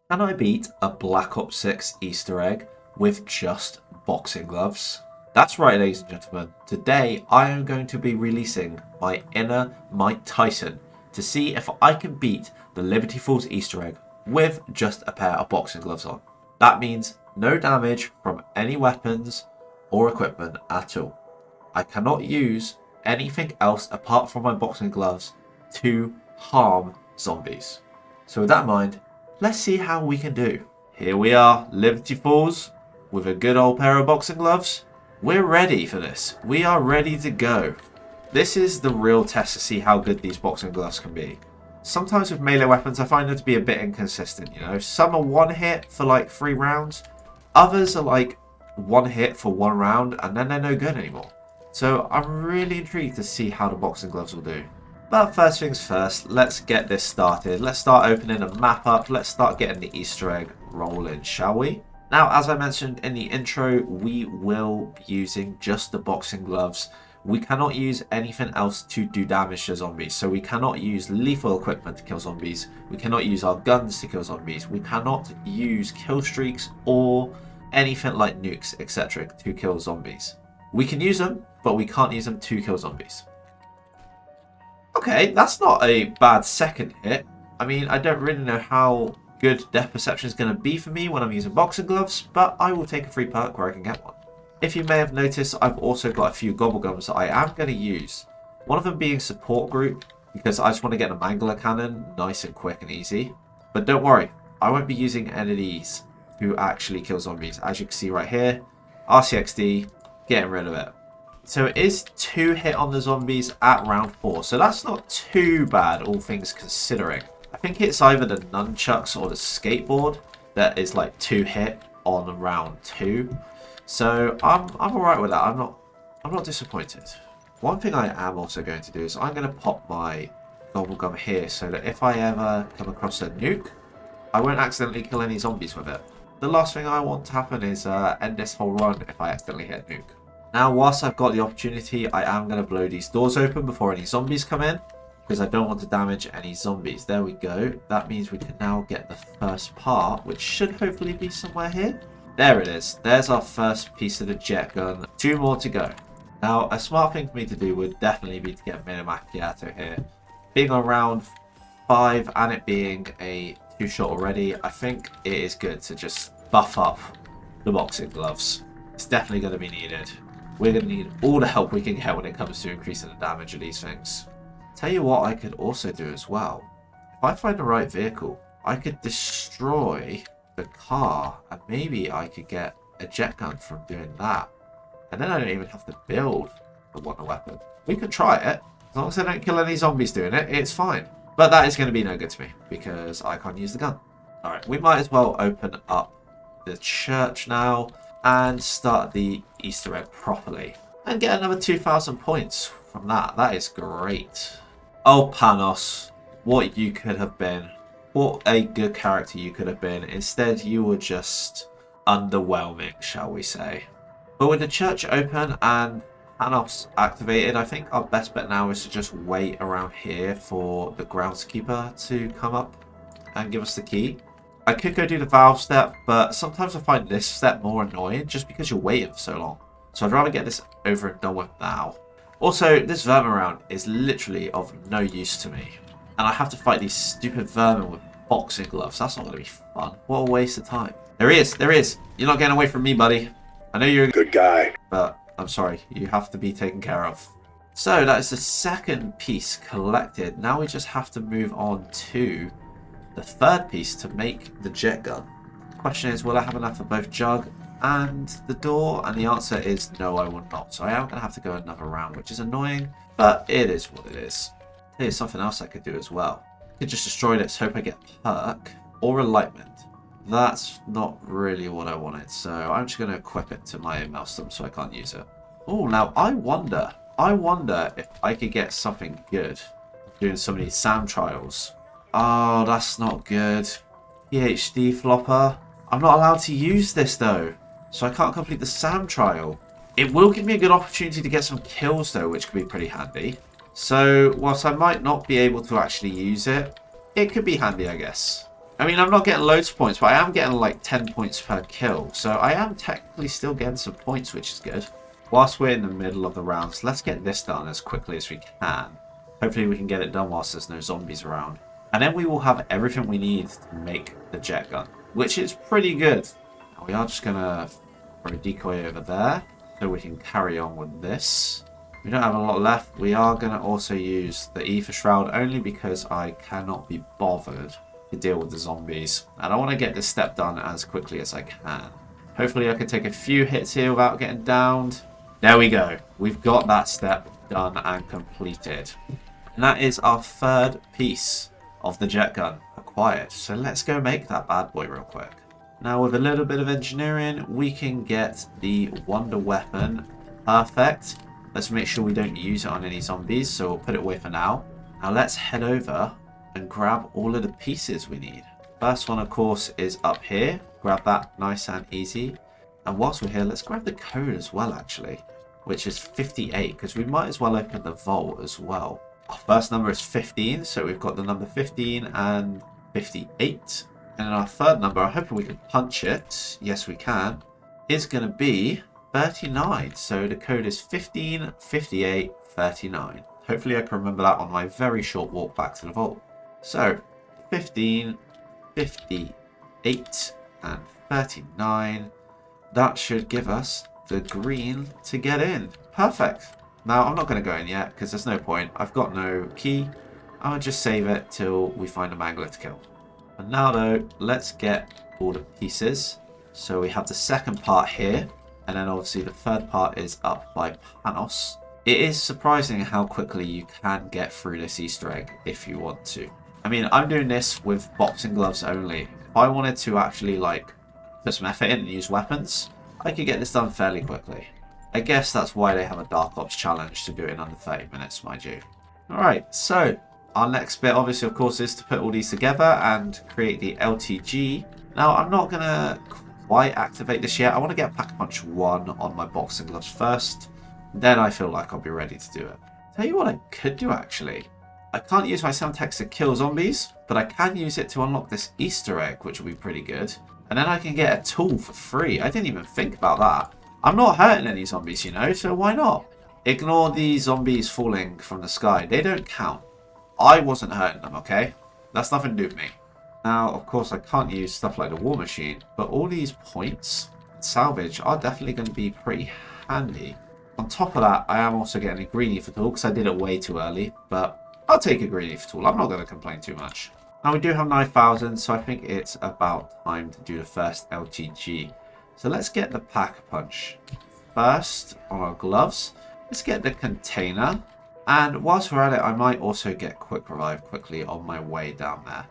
Can I beat a Black Ops 6 Easter egg with just boxing gloves? That's right, ladies and gentlemen. Today I am going to be releasing my inner Mike Tyson to see if I can beat the Liberty Falls Easter egg with just a pair of boxing gloves on. That means no damage from any weapons or equipment at all. I cannot use anything else apart from my boxing gloves to harm zombies. So with that in mind, let's see how we can do. Here we are, Liberty Falls, with a good old pair of boxing gloves. We're ready for this. We are ready to go. This is the real test to see how good these boxing gloves can be. Sometimes with melee weapons, I find them to be a bit inconsistent, you know. Some are one hit for like 3 rounds. Others are like one hit for 1 round, and then they're no good anymore. So I'm really intrigued to see how the boxing gloves will do. But first things first, let's get this started. Let's start opening a map up. Let's start getting the Easter egg rolling, shall we? Now, as I mentioned in the intro, we will be using just the boxing gloves. We cannot use anything else to do damage to zombies. So we cannot use lethal equipment to kill zombies. We cannot use our guns to kill zombies. We cannot use kill streaks or anything like nukes, etc. to kill zombies. We can use them, but we can't use them to kill zombies. Okay, that's not a bad second hit. I mean, I don't really know how good depth perception is going to be for me when I'm using boxing gloves, but I will take a free perk where I can get one. If you may have noticed, I've also got a few gobblegums that I am going to use. One of them being support group, because I just want to get a mangler cannon nice and quick and easy. But don't worry, I won't be using any of these to actually kill zombies. As you can see right here, RCXD, getting rid of it. So it is 2 hit on the zombies at round 4. So that's not too bad, all things considering. I think it's either the nunchucks or the skateboard that is like 2 hit on round 2. So I'm alright with that. I'm not disappointed. One thing I am also going to do is I'm going to pop my gobblegum here so that if I ever come across a nuke, I won't accidentally kill any zombies with it. The last thing I want to happen is end this whole run if I accidentally hit a nuke. Now, whilst I've got the opportunity, I am going to blow these doors open before any zombies come in, because I don't want to damage any zombies. There we go. That means we can now get the first part, which should hopefully be somewhere here. There it is. There's our first piece of the jet gun. 2 more to go. Now, a smart thing for me to do would definitely be to get Mini Macchiato here. Being on round 5 and it being a 2-shot already, I think it is good to just buff up the boxing gloves. It's definitely going to be needed. We're going to need all the help we can get when it comes to increasing the damage of these things. Tell you what I could also do as well. If I find the right vehicle, I could destroy the car and maybe I could get a jet gun from doing that. And then I don't even have to build the wonder weapon. We could try it. As long as I don't kill any zombies doing it, it's fine. But that is going to be no good to me because I can't use the gun. Alright, we might as well open up the church now and start the Easter egg properly. And get another 2,000 points from that. That is great. Oh, Panos, what you could have been. What a good character you could have been. Instead, you were just underwhelming, shall we say. But with the church open and Panos activated, I think our best bet now is to just wait around here for the groundskeeper to come up and give us the key. I could go do the valve step, but sometimes I find this step more annoying just because you're waiting for so long. So I'd rather get this over and done with now. Also, this vermin round is literally of no use to me. And I have to fight these stupid vermin with boxing gloves. That's not going to be fun. What a waste of time. There he is. There he is. You're not getting away from me, buddy. I know you're a good guy, but I'm sorry. You have to be taken care of. So that is the second piece collected. Now we just have to move on to the third piece to make the jet gun. Question is, will I have enough for both Jug and the door? And the answer is no, I will not. So I am going to have to go another round, which is annoying, but it is what it is. Here's something else I could do as well. I could just destroy this, hope I get perk or enlightenment. That's not really what I wanted, so I'm just going to equip it to my maelstrom so I can't use it. Oh, now I wonder if I could get something good doing some of these SAM trials. Oh, that's not good. PhD flopper. I'm not allowed to use this though, so I can't complete the SAM trial. It will give me a good opportunity to get some kills though, which could be pretty handy. So whilst I might not be able to actually use it, it could be handy, I guess. I mean, I'm not getting loads of points, but I am getting like 10 points per kill. So I am technically still getting some points, which is good. Whilst we're in the middle of the rounds, let's get this done as quickly as we can. Hopefully we can get it done whilst there's no zombies around. And then we will have everything we need to make the jet gun, which is pretty good. We are just going to throw a decoy over there so we can carry on with this. We don't have a lot left. We are going to also use the Ether Shroud only because I cannot be bothered to deal with the zombies. And I want to get this step done as quickly as I can. Hopefully I can take a few hits here without getting downed. There we go. We've got that step done and completed. And that is our third piece of the jet gun acquired. So let's go make that bad boy real quick. Now with a little bit of engineering, we can get the Wonder Weapon perfect. Let's make sure we don't use it on any zombies, so we'll put it away for now. Now let's head over and grab all of the pieces we need. First one, of course, is up here. Grab that nice and easy. And whilst we're here, let's grab the code as well, actually, which is 58, because we might as well open the vault as well. Our first number is 15, so we've got the number 15 and 58. And then our third number, I'm hoping we can punch it. Yes, we can. Is going to be 39. So the code is 15, 58, 39. Hopefully I can remember that on my very short walk back to the vault. So 15, 58, and 39. That should give us the green to get in. Perfect. Now I'm not going to go in yet because there's no point. I've got no key. I'm going to just save it till we find a mangler to kill. And now though, let's get all the pieces. So we have the second part here. And then obviously the third part is up by Panos. It is surprising how quickly you can get through this Easter egg if you want to. I mean, I'm doing this with boxing gloves only. If I wanted to actually like put some effort in and use weapons, I could get this done fairly quickly. I guess that's why they have a Dark Ops challenge to do it in under 30 minutes, mind you. Alright, so our next bit obviously of course is to put all these together and create the LTG. Now I'm not going to quite activate this yet. I want to get Pack-a-Punch 1 on my boxing gloves first. Then I feel like I'll be ready to do it. Tell you what I could do actually. I can't use my Semtex to kill zombies, but I can use it to unlock this Easter egg, which will be pretty good. And then I can get a tool for free. I didn't even think about that. I'm not hurting any zombies, you know, so why not? Ignore the zombies falling from the sky. They don't count. I wasn't hurting them, okay? That's nothing to do with me. Now, of course, I can't use stuff like the war machine, but all these points, salvage, are definitely going to be pretty handy. On top of that, I am also getting a green ether tool because I did it way too early, but I'll take a green ether tool. I'm not going to complain too much. Now, we do have 9,000, so I think it's about time to do the first LTG. So let's get the Pack-a-Punch first on our gloves. Let's get the container. And whilst we're at it, I might also get Quick Revive quickly on my way down there.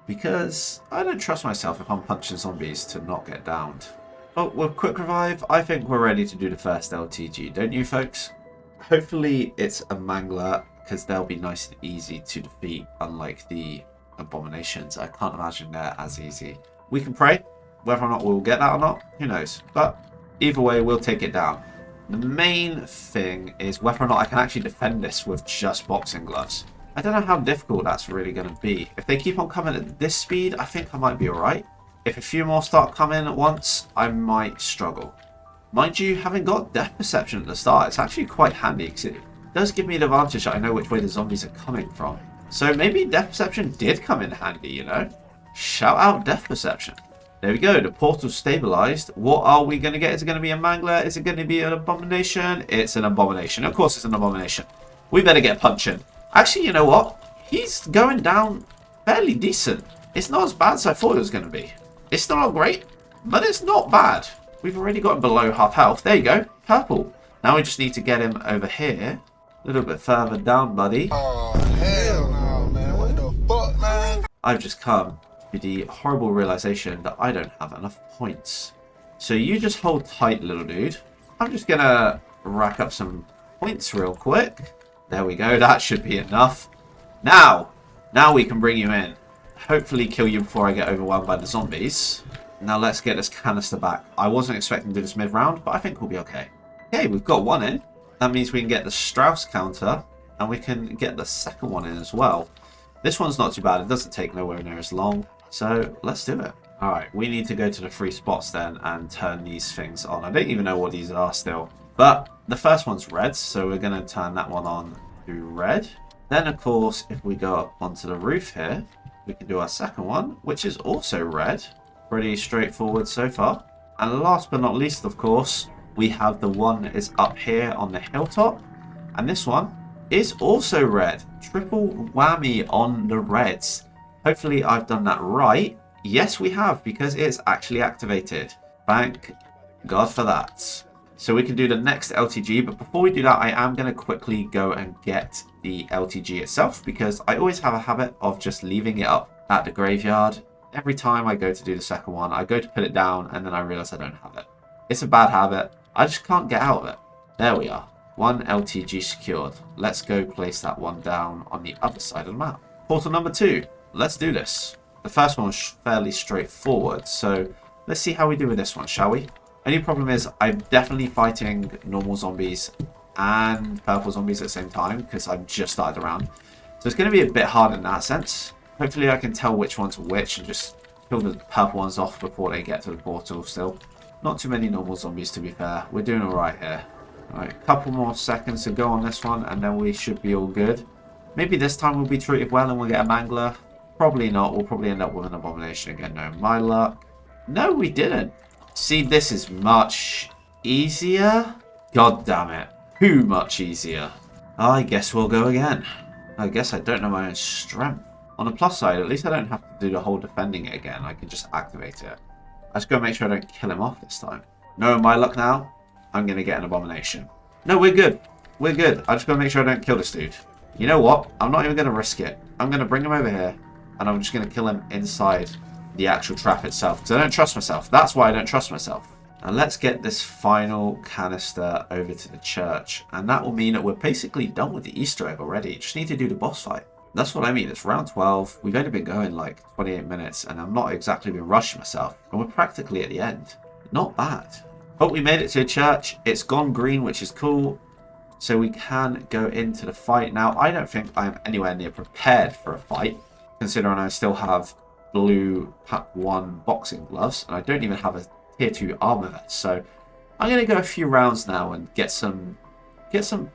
Because I don't trust myself if I'm punching zombies to not get downed. But with Quick Revive, I think we're ready to do the first LTG, don't you folks? Hopefully it's a mangler, because they'll be nice and easy to defeat, unlike the abominations. I can't imagine they're as easy. We can pray. Whether or not we'll get that or not, who knows. But either way, we'll take it down. The main thing is whether or not I can actually defend this with just boxing gloves. I don't know how difficult that's really going to be. If they keep on coming at this speed, I think I might be alright. If a few more start coming at once, I might struggle. Mind you, having got Death Perception at the start, it's actually quite handy because it does give me the advantage that I know which way the zombies are coming from. So maybe Death Perception did come in handy, you know? Shout out Death Perception. There we go, the portal's stabilized. What are we going to get? Is it going to be a mangler? Is it going to be an abomination? It's an abomination. Of course it's an abomination. We better get punching. Actually, you know what? He's going down fairly decent. It's not as bad as I thought it was going to be. It's still not great, but it's not bad. We've already gotten below half health. There you go, purple. Now we just need to get him over here. A little bit further down, buddy. Oh, hell no, man. What the fuck, man? I've just come to the horrible realization that I don't have enough points. So you just hold tight, little dude. I'm just going to rack up some points real quick. There we go. That should be enough. Now we can bring you in. Hopefully kill you before I get overwhelmed by the zombies. Now let's get this canister back. I wasn't expecting to do this mid-round, but I think we'll be okay. Okay, we've got one in. That means we can get the Strauss counter, and we can get the second one in as well. This one's not too bad. It doesn't take nowhere near as long. So let's do it. Alright, we need to go to the 3 spots then and turn these things on. I don't even know what these are still. But the first one's red, so we're going to turn that one on to red. Then, of course, if we go up onto the roof here, we can do our second one, which is also red. Pretty straightforward so far. And last but not least, of course, we have the one that is up here on the hilltop. And this one is also red. Triple whammy on the reds. Hopefully I've done that right. Yes, we have, because it's actually activated. Thank God for that. So we can do the next LTG, but before we do that, I am going to quickly go and get the LTG itself, because I always have a habit of just leaving it up at the graveyard. Every time I go to do the second one, I go to put it down, and then I realize I don't have it. It's a bad habit. I just can't get out of it. There we are. One LTG secured. Let's go place that one down on the other side of the map. Portal number 2. Let's do this. The first one was fairly straightforward, so let's see how we do with this one, shall we? Only problem is I'm definitely fighting normal zombies and purple zombies at the same time, because I've just started the round. So it's going to be a bit hard in that sense. Hopefully I can tell which one's which and just kill the purple ones off before they get to the portal still. Not too many normal zombies, to be fair. We're doing alright here. Alright, a couple more seconds to go on this one, and then we should be all good. Maybe this time we'll be treated well and we'll get a mangler. Probably not. We'll probably end up with an abomination again. No, my luck. No, we didn't. See, this is much easier. God damn it. Too much easier. I guess we'll go again. I guess I don't know my own strength. On the plus side, at least I don't have to do the whole defending it again. I can just activate it. I just gotta make sure I don't kill him off this time. No, my luck now. I'm gonna get an abomination. No, we're good. We're good. I just gotta make sure I don't kill this dude. You know what? I'm not even gonna risk it. I'm gonna bring him over here, and I'm just gonna kill him inside the actual trap itself, because I don't trust myself. That's why I don't trust myself. Now let's get this final canister over to the church, and that will mean that we're basically done with the Easter egg already. Just need to do the boss fight. That's what I mean. It's round 12. We've only been going like 28 minutes, and I'm not exactly been rushing myself, and we're practically at the end. Not bad. But we made it to a church. It's gone green, which is cool, so we can go into the fight. Now I don't think I'm anywhere near prepared for a fight, considering I still have blue pack 1 boxing gloves, and I don't even have a tier 2 armor vest. So I'm going to go a few rounds now and get some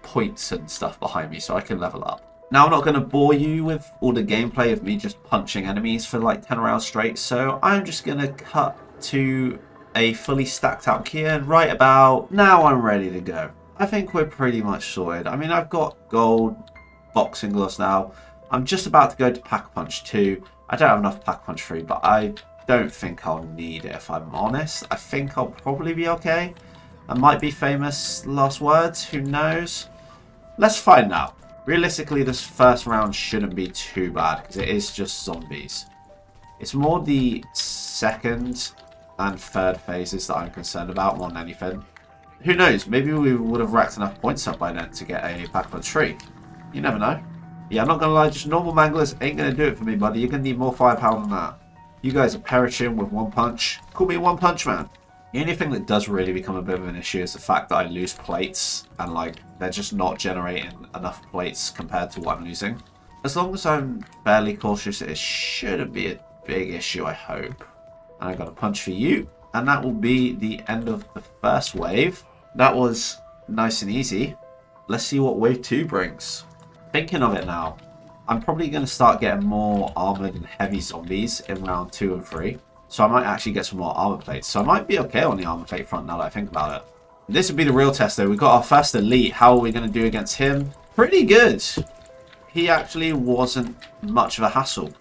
points and stuff behind me so I can level up. Now I'm not going to bore you with all the gameplay of me just punching enemies for like 10 rounds straight, so I'm just going to cut to a fully stacked out Kian right about now. I'm ready to go. I think we're pretty much sorted. I mean, I've got gold boxing gloves now. I'm just about to go to Pack Punch 2. I don't have enough Pack Punch 3, but I don't think I'll need it if I'm honest. I think I'll probably be okay. I might be famous last words, who knows? Let's find out. Realistically, this first round shouldn't be too bad, because it is just zombies. It's more the second and third phases that I'm concerned about more than anything. Who knows, maybe we would have racked enough points up by then to get a Pack Punch 3. You never know. Yeah, I'm not going to lie, just normal manglers ain't going to do it for me, buddy. You're going to need more firepower than that. You guys are perishing with one punch. Call me One Punch Man. The only thing that does really become a bit of an issue is the fact that I lose plates, and like they're just not generating enough plates compared to what I'm losing. As long as I'm fairly cautious, it shouldn't be a big issue, I hope. And I got a punch for you, and that will be the end of the first wave. That was nice and easy. Let's see what wave 2 brings. Thinking of it now, I'm probably going to start getting more armored and heavy zombies in round 2 and 3. So I might actually get some more armor plates. So I might be okay on the armor plate front now that I think about it. This would be the real test though. We've got our first elite. How are we going to do against him? Pretty good. He actually wasn't much of a hassle.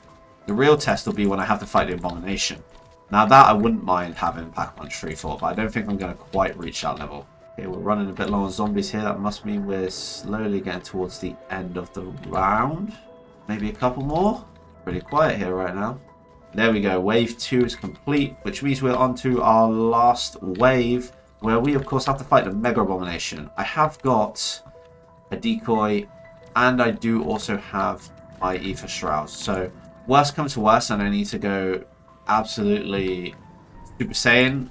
The real test will be when I have to fight the abomination. Now that I wouldn't mind having Pack Punch 3 for, but I don't think I'm going to quite reach that level. Okay, we're running a bit low on zombies here. That must mean we're slowly getting towards the end of the round. Maybe a couple more. Pretty quiet here right now. There we go. Wave 2 is complete, which means we're on to our last wave, where we, of course, have to fight the Mega Abomination. I have got a decoy, and I do also have my Ether Shrouds. So, worst comes to worst, and I need to go absolutely Super Saiyan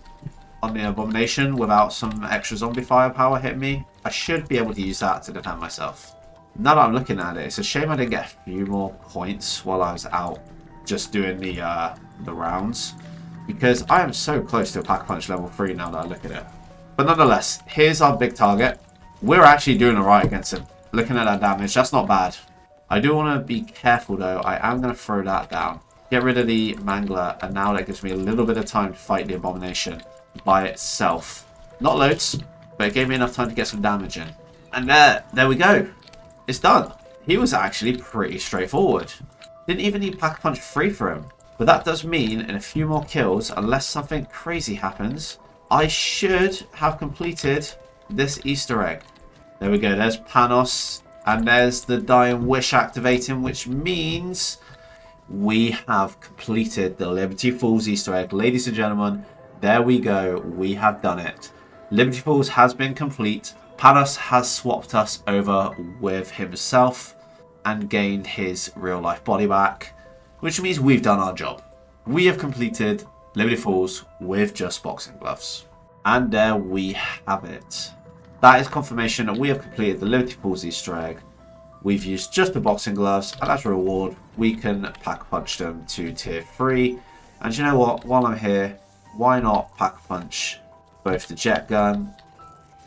on the Abomination without some extra zombie firepower hitting me. I should be able to use that to defend myself. Now that I'm looking at it, it's a shame I didn't get a few more points while I was out just doing the rounds, because I am so close to a Pack-a-Punch level 3 now that I look at it. But nonetheless, here's our big target. We're actually doing alright against him. Looking at that damage, that's not bad. I do want to be careful though. I am going to throw that down. Get rid of the Mangler, and now that gives me a little bit of time to fight the Abomination by itself. Not loads, but it gave me enough time to get some damage in. And there we go. It's done. He was actually pretty straightforward. Didn't even need Pack-a-Punch 3 for him. But that does mean in a few more kills, unless something crazy happens, I should have completed this Easter egg. There we go. There's Panos. And there's the Dying Wish activating, which means we have completed the Liberty Falls Easter egg. Ladies and gentlemen, there we go. We have done it. Liberty Falls has been complete. Panos has swapped us over with himself and gained his real life body back, which means we've done our job. We have completed Liberty Falls with just boxing gloves. And there we have it. That is confirmation that we have completed the Liberty Falls Easter egg. We've used just the boxing gloves, and as a reward, we can Pack-a-Punch them to tier 3. And you know what? While I'm here, why not Pack-a-Punch both the jet gun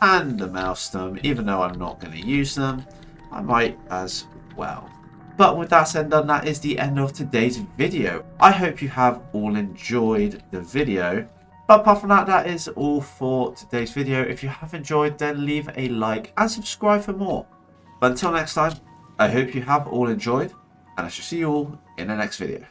and the Maelstrom? Even though I'm not going to use them, I might as well. But with that said and done, that is the end of today's video. I hope you have all enjoyed the video. But apart from that, that is all for today's video. If you have enjoyed, then leave a like and subscribe for more. But until next time, I hope you have all enjoyed, and I shall see you all in the next video.